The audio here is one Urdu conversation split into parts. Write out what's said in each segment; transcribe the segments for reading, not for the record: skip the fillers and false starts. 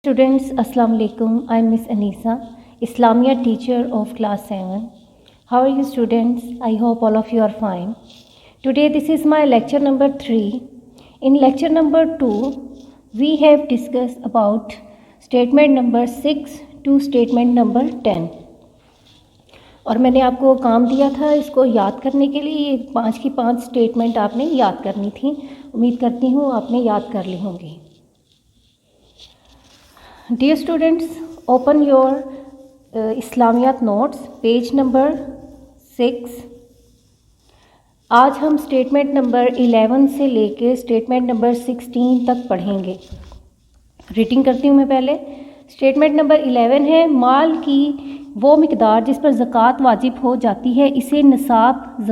Students, Assalamu alaikum. I'm Miss Anisa, Islamia teacher of class 7. How are you students? I hope all of you are fine. Today this is my lecture number 3. In lecture number 2, we have discussed about statement number 6 to statement number 10. اور میں نے آپ کو کام دیا تھا اس کو یاد کرنے کے لیے. یہ 5 کی 5 اسٹیٹمنٹ آپ نے یاد کرنی تھی. امید کرتی ہوں آپ نے یاد کر لی ہوں گی. Dear students, open your Islamiyat notes, page number 6. آج ہم اسٹیٹمنٹ نمبر 11 سے لے کے اسٹیٹمنٹ نمبر 16 تک پڑھیں گے. ریڈنگ کرتی ہوں میں پہلے. اسٹیٹمنٹ نمبر 11 ہے مال کی وہ مقدار جس پر زکوٰۃ واجب ہو جاتی ہے اسے نصاب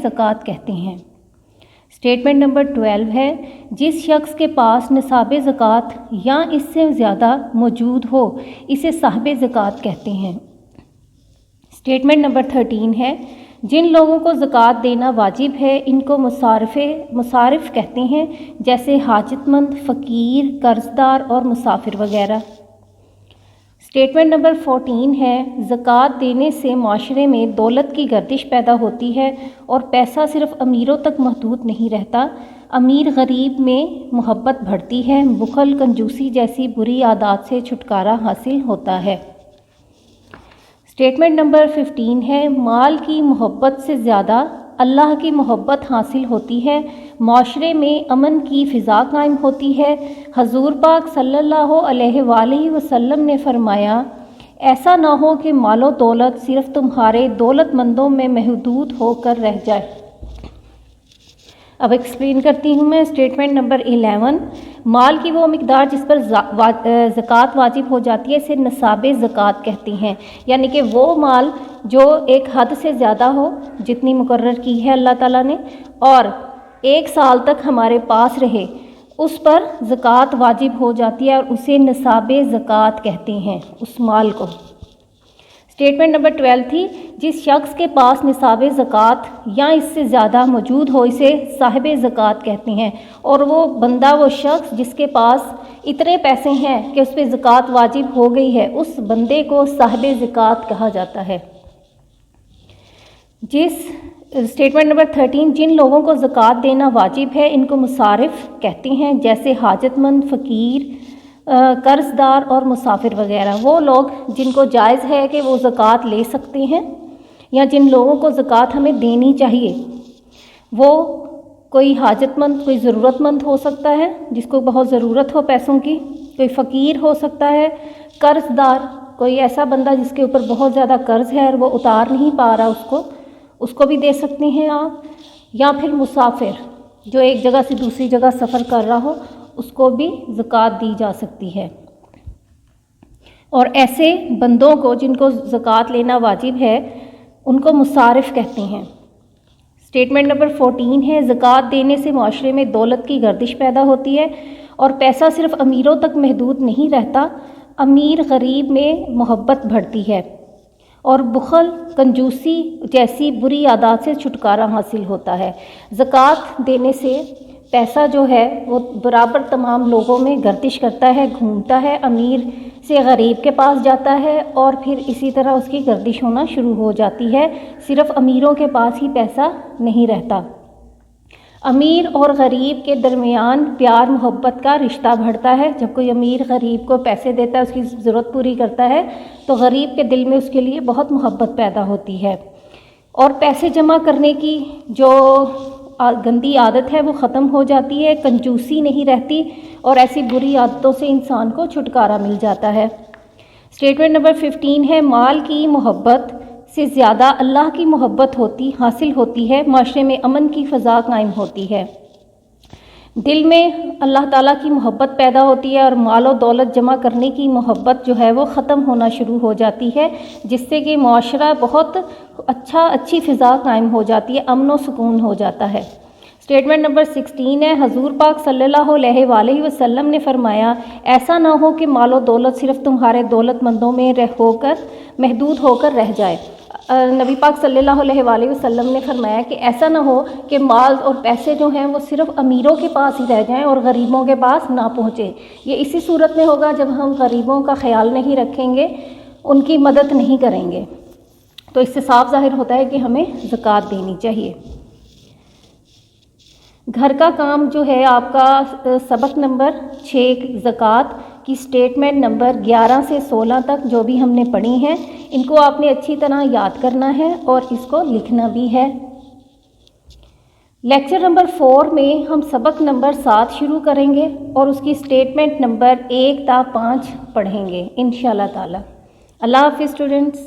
زکوٰۃ کہتے ہیں. اسٹیٹمنٹ نمبر 12 ہے جس شخص کے پاس نصاب زکوٰۃ یا اس سے زیادہ موجود ہو اسے صاحب زکوٰۃ کہتے ہیں. اسٹیٹمنٹ نمبر 13 ہے جن لوگوں کو زکوٰۃ دینا واجب ہے ان کو مصارف کہتے ہیں جیسے حاجت مند، فقیر، قرض دار اور مسافر وغیرہ. اسٹیٹمنٹ نمبر 14 ہے زکوٰۃ دینے سے معاشرے میں دولت کی گردش پیدا ہوتی ہے اور پیسہ صرف امیروں تک محدود نہیں رہتا. امیر غریب میں محبت بڑھتی ہے. بخل، کنجوسی جیسی بری عادات سے چھٹکارا حاصل ہوتا ہے. اسٹیٹمنٹ نمبر 15 ہے مال کی محبت سے زیادہ اللہ کی محبت حاصل ہوتی ہے. معاشرے میں امن کی فضا قائم ہوتی ہے. حضور پاک صلی اللہ علیہ وآلہ وسلم نے فرمایا ایسا نہ ہو کہ مال و دولت صرف تمہارے دولت مندوں میں محدود ہو کر رہ جائے. اب ایکسپلین کرتی ہوں میں. اسٹیٹمنٹ نمبر 11 مال کی وہ مقدار جس پر زکوٰۃ واجب ہو جاتی ہے اسے نصاب زکوٰۃ کہتے ہیں. یعنی کہ وہ مال جو ایک حد سے زیادہ ہو جتنی مقرر کی ہے اللہ تعالیٰ نے اور 1 سال تک ہمارے پاس رہے اس پر زکوٰۃ واجب ہو جاتی ہے اور اسے نصاب زکوٰۃ کہتے ہیں اس مال کو. اسٹیٹمنٹ نمبر 12 تھی جس شخص کے پاس نصاب زکوٰۃ یا اس سے زیادہ موجود ہو اسے صاحب زکوٰۃ کہتے ہیں. اور وہ بندہ وہ شخص جس کے پاس اتنے پیسے ہیں کہ اس پہ زکوٰۃ واجب ہو گئی ہے اس بندے کو صاحب زکوٰۃ کہا جاتا ہے. اسٹیٹمنٹ نمبر 13 جن لوگوں کو زکوٰۃ دینا واجب ہے ان کو مصارف کہتے ہیں جیسے حاجت مند، فقیر، قرض دار اور مسافر وغیرہ. وہ لوگ جن کو جائز ہے کہ وہ زکوٰۃ لے سکتے ہیں یا جن لوگوں کو زکوٰۃ ہمیں دینی چاہیے وہ کوئی حاجت مند، کوئی ضرورت مند ہو سکتا ہے جس کو بہت ضرورت ہو پیسوں کی، کوئی فقیر ہو سکتا ہے، قرض دار کوئی ایسا بندہ جس کے اوپر بہت زیادہ قرض ہے اور وہ اتار نہیں پا رہا اس کو بھی دے سکتے ہیں آپ، یا پھر مسافر جو ایک جگہ سے دوسری جگہ سفر کر رہا ہو اس کو بھی زکوٰۃ دی جا سکتی ہے. اور ایسے بندوں کو جن کو زکوٰۃ لینا واجب ہے ان کو مصارف کہتے ہیں. اسٹیٹمنٹ نمبر 14 ہے زکوٰۃ دینے سے معاشرے میں دولت کی گردش پیدا ہوتی ہے اور پیسہ صرف امیروں تک محدود نہیں رہتا. امیر غریب میں محبت بڑھتی ہے اور بخل، کنجوسی جیسی بری عادات سے چھٹکارا حاصل ہوتا ہے. زکوٰۃ دینے سے پیسہ جو ہے وہ برابر تمام لوگوں میں گردش کرتا ہے، گھومتا ہے، امیر سے غریب کے پاس جاتا ہے اور پھر اسی طرح اس کی گردش ہونا شروع ہو جاتی ہے. صرف امیروں کے پاس ہی پیسہ نہیں رہتا. امیر اور غریب کے درمیان پیار محبت کا رشتہ بڑھتا ہے. جب کوئی امیر غریب کو پیسے دیتا ہے، اس کی ضرورت پوری کرتا ہے تو غریب کے دل میں اس کے لیے بہت محبت پیدا ہوتی ہے. اور پیسے جمع کرنے کی جو گندی عادت ہے وہ ختم ہو جاتی ہے. کنجوسی نہیں رہتی اور ایسی بری عادتوں سے انسان کو چھٹکارا مل جاتا ہے. اسٹیٹمنٹ نمبر 15 ہے مال کی محبت سے زیادہ اللہ کی محبت حاصل ہوتی ہے. معاشرے میں امن کی فضا قائم ہوتی ہے. دل میں اللہ تعالیٰ کی محبت پیدا ہوتی ہے اور مال و دولت جمع کرنے کی محبت جو ہے وہ ختم ہونا شروع ہو جاتی ہے جس سے کہ معاشرہ بہت اچھی فضا قائم ہو جاتی ہے، امن و سکون ہو جاتا ہے. اسٹیٹمنٹ نمبر 16 ہے حضور پاک صلی اللہ علیہ وآلہ وسلم نے فرمایا ایسا نہ ہو کہ مال و دولت صرف تمہارے دولت مندوں میں محدود ہو کر رہ جائے. نبی پاک صلی اللہ علیہ وآلہ وسلم نے فرمایا کہ ایسا نہ ہو کہ مال اور پیسے جو ہیں وہ صرف امیروں کے پاس ہی رہ جائیں اور غریبوں کے پاس نہ پہنچے. یہ اسی صورت میں ہوگا جب ہم غریبوں کا خیال نہیں رکھیں گے، ان کی مدد نہیں کریں گے. تو اس سے صاف ظاہر ہوتا ہے کہ ہمیں زکوٰۃ دینی چاہیے. گھر کا کام جو ہے آپ کا سبق نمبر 6 زکوٰۃ کی سٹیٹمنٹ نمبر 11 سے 16 تک جو بھی ہم نے پڑھی ہیں، ان کو آپ نے اچھی طرح یاد کرنا ہے اور اس کو لکھنا بھی ہے. لیکچر نمبر 4 میں ہم سبق نمبر 7 شروع کریں گے اور اس کی سٹیٹمنٹ نمبر 1 تا 5 پڑھیں گے انشاءاللہ تعالی. اللہ حافظ اسٹوڈنٹس.